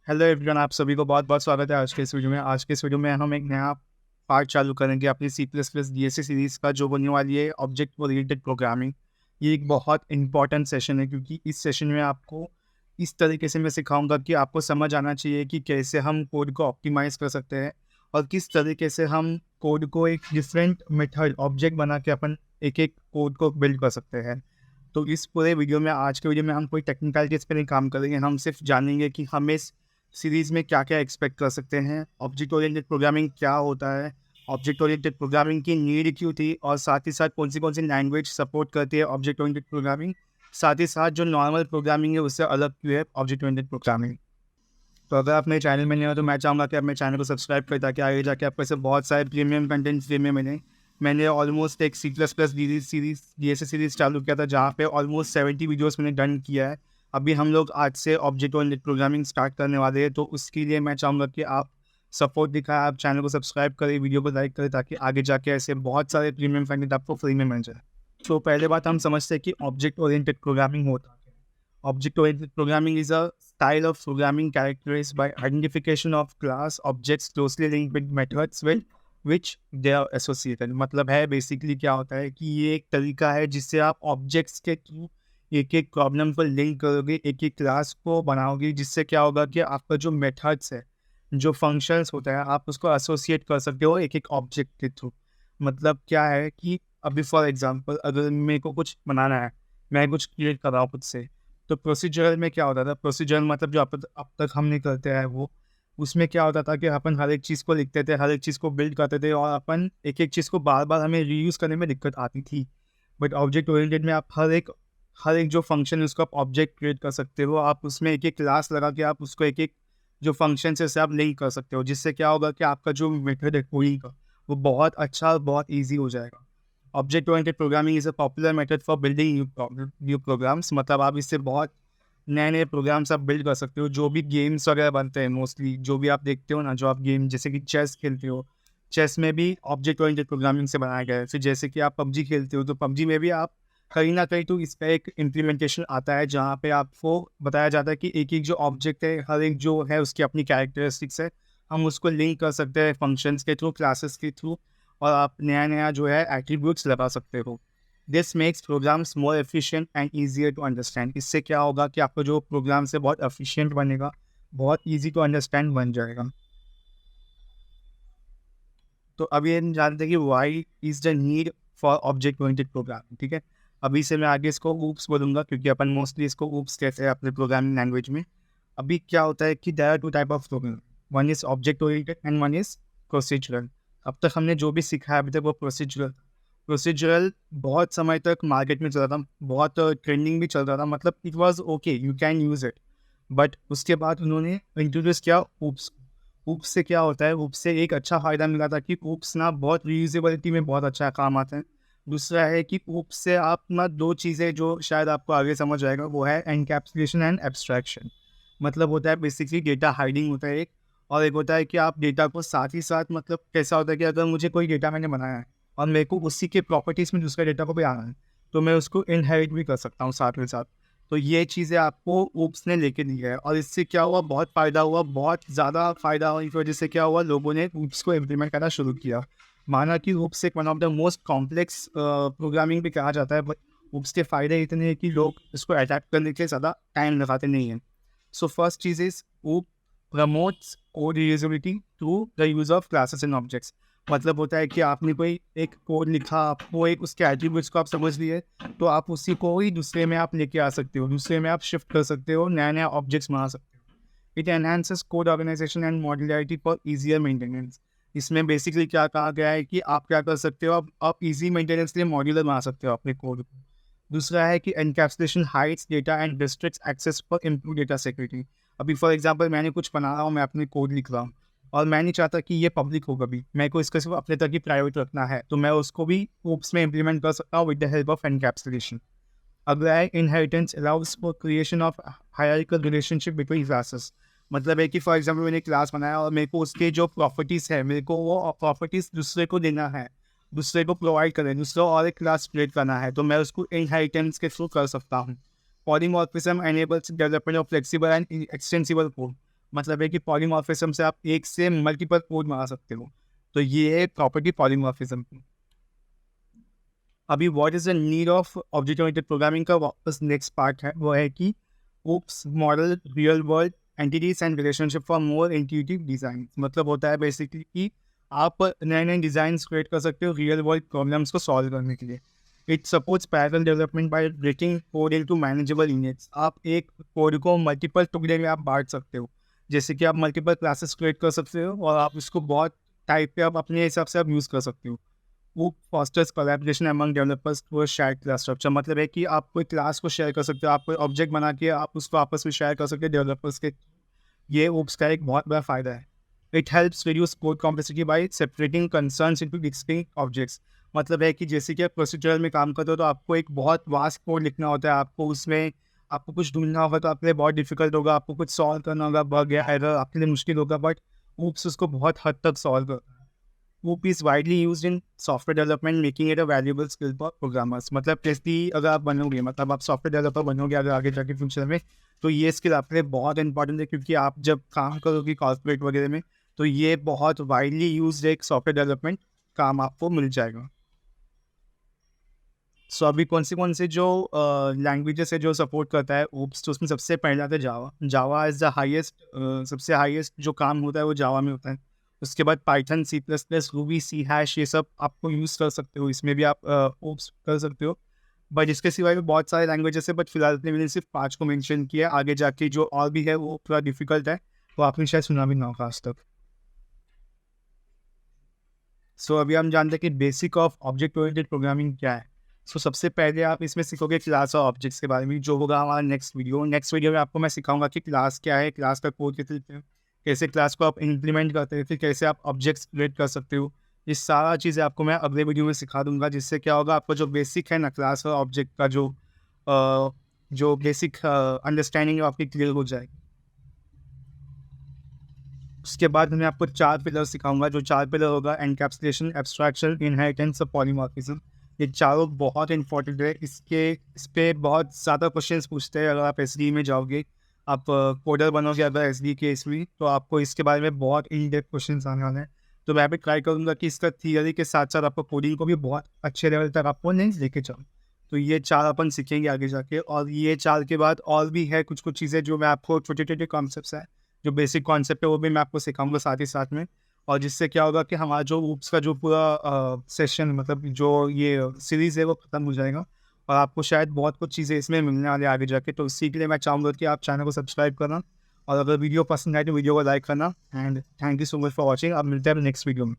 Hello everyone, आप सभी को बहुत बहुत स्वागत है आज के इस वीडियो में। आज के इस वीडियो में हम एक नया पार्ट चालू करेंगे अपनी C plus plus DSA series का, जो होने वाली है ऑब्जेक्ट ओरिएंटेड प्रोग्रामिंग। ये एक बहुत इंपॉर्टेंट सेशन है क्योंकि इस सेशन में आपको इस तरीके से मैं सिखाऊंगा कि आपको समझ आना चाहिए कि कैसे हम कोड को ऑप्टिमाइज़ कर सकते हैं और किस तरीके से हम कोड को एक डिफरेंट मेथड ऑब्जेक्ट बना के अपन एक एक कोड को बिल्ड कर सकते हैं। तो इस पूरे वीडियो में, आज के वीडियो में, हम कोई टेक्निकलिटीज़ पे नहीं काम करेंगे। हम सिर्फ जानेंगे कि हम इस सीरीज़ में क्या क्या एक्सपेक्ट कर सकते हैं, ऑब्जेक्ट ओरिएंटेड प्रोग्रामिंग क्या होता है, ऑब्जेक्ट ओरिएंटेड प्रोग्रामिंग की नीड क्यों थी, और साथ ही साथ कौन सी लैंग्वेज सपोर्ट करती है ऑब्जेक्ट ओरिएंटेड प्रोग्रामिंग। साथ ही साथ जो नॉर्मल प्रोग्रामिंग है उससे अलग क्यों है ऑब्जेक्ट ओरिएंटेड प्रोग्रामिंग। तो अगर आप मेरे चैनल में नहीं हो तो मैं चाहूँगा कि आप मेरे चैनल को सब्सक्राइब करें ताकि आगे जाके आपको ऐसे बहुत सारे प्रीमियम कंटेंट फ्री में मिले। मैंने ऑलमोस्ट एक C plus plus DSA series चालू किया था जहाँ पे ऑलमोस्ट 70 वीडियोस मैंने डन किया है। अभी हम लोग आज से ऑब्जेक्ट ओरिएंटेड प्रोग्रामिंग स्टार्ट करने वाले हैं, तो उसके लिए मैं चाहूँगा कि आप सपोर्ट दिखाएं, आप चैनल को सब्सक्राइब करें, वीडियो को लाइक करें ताकि आगे जाके ऐसे बहुत सारे प्रीमियम कंटेंट आपको फ्री में मिल जाए। तो पहले बात हम समझते हैं कि ऑब्जेक्ट ओरिएंटेड प्रोग्रामिंग होता है। Object-oriented programming is a style of programming characterized by identification of class objects closely linked with methods with which they are associated। मतलब है बेसिकली क्या होता है कि ये एक तरीका है जिससे आप ऑब्जेक्ट्स के थ्रू एक एक प्रॉब्लम को लिंक करोगे, एक एक क्लास को बनाओगे, जिससे क्या होगा कि आपका जो मेथड्स है, जो फंक्शंस होता है, आप उसको एसोसिएट कर सकते हो एक एक ऑब्जेक्ट के थ्रू। मतलब क्या है कि अभी फॉर एग्जांपल अगर मेरे को कुछ बनाना है, मैं कुछ क्रिएट कर रहा हूँ खुद से, तो प्रोसीजरल में क्या होता था, प्रोसीजरल मतलब जो अब तक हम नहीं करते हैं वो, उसमें क्या होता था कि अपन हर एक चीज़ को लिखते थे, हर एक चीज़ को बिल्ड करते थे और अपन एक एक चीज़ को बार बार हमें रीयूज़ करने में दिक्कत आती थी। बट ऑब्जेक्ट ओरिएंटेड में आप हर एक जो फंक्शन है उसको आप ऑब्जेक्ट क्रिएट कर सकते हो। आप उसमें एक एक क्लास लगा के आप उसको एक एक जो फंक्शन है उससे आप लिंक कर सकते हो, जिससे क्या होगा कि आपका जो मेथड है कोडिंग का वो बहुत अच्छा और बहुत ईजी हो जाएगा। Object oriented programming is a popular method for building new programs. मतलब आप इससे बहुत नए नए प्रोग्राम्स आप बिल्ड कर सकते हो। जो भी गेम्स वगैरह बनते हैं, मोस्टली जो भी आप देखते हो ना, जो आप गेम जैसे कि चेस खेलते हो, चेस में भी ऑब्जेक्ट ओरिएंटेड प्रोग्रामिंग से बनाया गया है। फिर जैसे कि आप पबजी खेलते हो, तो पबजी में भी आप कहीं ना कहीं तो इसका एक इम्प्लीमेंटेशन आता है जहाँ पे आपको बताया जाता है कि एक एक जो ऑब्जेक्ट है, हर एक जो है उसकी अपनी कैरेक्टरिस्टिक्स है, हम उसको लिंक कर सकते हैं फंक्शंस के थ्रू, क्लासेस के थ्रू, और आप नया नया जो है एट्रीब्यूट्स लगा सकते हो। This makes programs more efficient and easier to understand. इससे क्या होगा कि आपका जो प्रोग्राम है बहुत एफिशिएंट बनेगा, बहुत ईजी टू अंडरस्टैंड बन जाएगा। तो अभी हम जानते हैं कि why is the need for object oriented programming. ठीक है, अभी से मैं आगे इसको ऊप्स बोलूँगा क्योंकि अपन मोस्टली इसको ऊप्स कहते हैं अपने प्रोग्रामिंग लैंग्वेज में। अभी क्या होता है कि there are two type of programming, one is object oriented and one is procedural. अब तक हमने जो भी सीखा है अभी तक वो प्रोसीजरल। प्रोसीजरल बहुत समय तक मार्केट में चल रहा था, बहुत ट्रेंडिंग भी चल रहा था, मतलब it was okay, you can use it. But उसके बाद उन्होंने इंट्रोड्यूस किया ऊप्स। ऊप्स से क्या होता है, ऊप्स से एक अच्छा फ़ायदा मिला था कि ऊप्स ना बहुत रीयूजेबिलिटी में बहुत अच्छा काम आता है। दूसरा है कि ऊप्स से आप ना दो चीज़ें जो शायद आपको आगे समझ आएगा, वो है एनकैप्सुलेशन एंड एब्स्ट्रैक्शन। मतलब होता है बेसिकली डेटा हाइडिंग होता है एक, और एक होता है कि आप डेटा को साथ ही साथ, मतलब कैसा होता है कि अगर मुझे कोई डेटा मैंने बनाया है और मेरे को उसी के प्रॉपर्टीज़ में दूसरे डेटा को भी आना है, तो मैं उसको इनहेरिट भी कर सकता हूँ साथ में साथ। तो ये चीज़ें आपको ऊप्स ने लेके दी है, और इससे क्या हुआ, बहुत फ़ायदा हुआ, बहुत ज़्यादा फ़ायदा हुआ। इस वजह से क्या हुआ, लोगों ने ऊप्स को इम्प्लीमेंट करना शुरू किया। माना कि ऊप्स एक one of the most complex programming भी कहा जाता है, बट ऊप्स के फ़ायदे इतने हैं कि लोग इसको अडैप्ट करने के ज़्यादा टाइम लगाते नहीं हैं। सो फर्स्ट चीज़ इज़ ऊप promotes code reusability through the use of classes and objects. मतलब होता है कि आपने कोई एक कोड लिखा, आपको एक उसके एट्रीब्यूट्स को आप समझ लिए, तो आप उसी को ही दूसरे में आप लेके आ सकते हो, दूसरे में आप शिफ्ट कर सकते हो, नया नया ऑब्जेक्ट्स बना सकते हो। It enhances code organisation and modularity for easier maintenance. इसमें बेसिकली क्या कहा गया है कि आप क्या कर सकते हो, आप ईजी मेंटेनेंस के लिए मॉड्यूलर बना सकते हो अपने कोड को। दूसरा है कि encapsulation hides data and restricts access for improve data security. अभी फॉर एग्जांपल मैंने कुछ बना रहा हूँ, मैं अपने कोड लिख रहा हूँ और मैं नहीं चाहता कि ये पब्लिक हो, कभी मेरे को इसका सिर्फ अपने तक ही प्राइवेट रखना है, तो मैं उसको भी ऊप्स में इम्प्लीमेंट कर सकता हूँ with the help of encapsulation. अगला है inheritance allows for creation of hierarchical relationship between classes. मतलब है कि फॉर एग्जांपल मैंने क्लास बनाया और मेरे को उसके जो प्रॉपर्टीज़ है, मेरे को वो प्रॉपर्टीज़ दूसरे को देना है, दूसरे को प्रोवाइड करना है, दूसरा और एक क्लास क्रिएट करना है, तो मैं उसको इनहेरिटेंस के थ्रू कर सकता हूँ। Polymorphism enables development of flexible and extensible code. मतलब है कि पॉलीमॉर्फिज्म से आप एक से मल्टीपल कोड बना सकते हो। तो ये है प्रॉपर्टी पॉलीमॉर्फिज्म की। अभी what is the need of object oriented programming का वापस नेक्स्ट पार्ट है, वो है कि OOPs model real world entities and relationship for more intuitive design. मतलब होता है बेसिकली कि आप नए नए डिजाइन क्रिएट कर सकते हो रियल वर्ल्ड प्रॉब्लम्स को सॉल्व करने के लिए। It supports parallel development by breaking code into manageable units. आप एक कोड को मल्टीपल टुकड़े में आप बांट सकते हो, जैसे कि आप मल्टीपल क्लासेस क्रिएट कर सकते हो और आप इसको बहुत टाइप पे आप अपने हिसाब से आप यूज़ कर सकते हो। वो फॉस्टर्स कोलैबोरेशन अमंग डेवलपर्स वो शेयर्ड क्लास स्ट्रक्चर। मतलब है कि आप कोई क्लास को शेयर कर सकते हो, आप कोई ऑब्जेक्ट बना के आप उसको आपस में शेयर कर सकते हो डेवलपर्स के। ये ओप्स का एक बहुत बड़ा फ़ायदा है। It helps reduce code complexity bye separating concerns into distinct objects. मतलब है कि जैसे कि आप प्रोसीजरल में काम करते हो तो आपको एक बहुत वास्ट कोड लिखना होता है, आपको उसमें आपको कुछ ढूंढना होगा तो आपके लिए बहुत डिफिकल्ट होगा, आपको कुछ सॉल्व करना होगा, बग या एरर आपके लिए मुश्किल होगा, बट ओप्स उसको बहुत हद तक सॉल्व करता है। OOP is widely used in software development, making it a valuable skill for programmers। मतलब जैसे अगर आप बनोगे, मतलब आप सॉफ्टवेयर डेवलपर बनोगे अगर आगे जाके फ्यूचर में, तो ये स्किल आपके लिए बहुत इंपॉर्टेंट है, क्योंकि आप जब काम करोगे कॉर्पोरेट वगैरह में तो ये बहुत वाइडली यूज एक सॉफ्टवेयर डेवलपमेंट काम आपको मिल जाएगा। सो अभी कौन से जो लैंग्वेजेस है जो सपोर्ट करता है ओप्स, तो उसमें सबसे पहला आता है जावा। जावा इज़ द हाईएस्ट, सबसे हाईएस्ट जो काम होता है वो जावा में होता है। उसके बाद Python, C plus plus, Ruby, C hash, ये सब आपको यूज़ कर सकते हो, इसमें भी आप ओप्स कर सकते हो। बट इसके सिवाय भी बहुत सारे लैंग्वेजेस है, बट फिलहाल मैंने सिर्फ 5 को मेंशन किया। आगे जाके जो और भी है वो थोड़ा डिफिकल्ट है, तो आपने शायद सुना भी ना होगा आज तक। सो अभी हम जानते हैं कि basic of object oriented programming क्या है। सो सबसे पहले आप इसमें सीखोगे क्लास और ऑब्जेक्ट्स के बारे में, जो होगा हमारा नेक्स्ट वीडियो में आपको मैं सिखाऊंगा कि क्लास क्या है, क्लास का कोड कैसे लिखते हैं, कैसे क्लास को आप इम्प्लीमेंट करते हैं, फिर कैसे आप ऑब्जेक्ट्स क्रिएट कर सकते हो। ये सारा चीज़ें आपको मैं अगले वीडियो में सिखा दूंगा, जिससे क्या होगा आपको जो बेसिक है ना क्लास और ऑब्जेक्ट का जो बेसिक अंडरस्टैंडिंग है आपकी क्लियर हो जाएगी। उसके बाद मैं आपको 4 पिलर सिखाऊंगा। जो 4 पिलर होगा एनकैप्सुलेशन, एब्स्ट्रैक्शन, इनहेरिटेंस और पॉलीमॉर्फिज्म। ये चारों बहुत इंपॉर्टेंट है। इस पे बहुत ज़्यादा क्वेश्चंस पूछते हैं। अगर आप एसडी में जाओगे, आप कोडर बनोगे अगर एसडी के इसमें, तो आपको इसके बारे में बहुत इन डेप्थ क्वेश्चंस आने वाले हैं। तो मैं भी ट्राई करूँगा कि इसका थियरी के साथ साथ आपको कोडिंग को भी बहुत अच्छे लेवल तक आपको नहीं लेके जाऊँ। तो ये 4 अपन सीखेंगे आगे जाके, और ये 4 के बाद और भी है कुछ चीज़ें जो मैं आपको छोटे-छोटे कॉन्सेप्ट्स हैं, जो बेसिक कॉन्सेप्ट है वो भी मैं आपको सिखाऊंगा साथ ही साथ में। और जिससे क्या होगा कि हमारा जो ऊप्स का जो पूरा सेशन, मतलब जो ये सीरीज़ है वो ख़त्म हो जाएगा, और आपको शायद बहुत कुछ चीज़ें इसमें मिलने वाली है आगे जाके। तो इसी के लिए मैं चाहूँगा कि आप चैनल को सब्सक्राइब करना, और अगर वीडियो पसंद आए तो वीडियो को लाइक करना। And thank you so much for watching. अब मिलते हैं नेक्स्ट वीडियो में।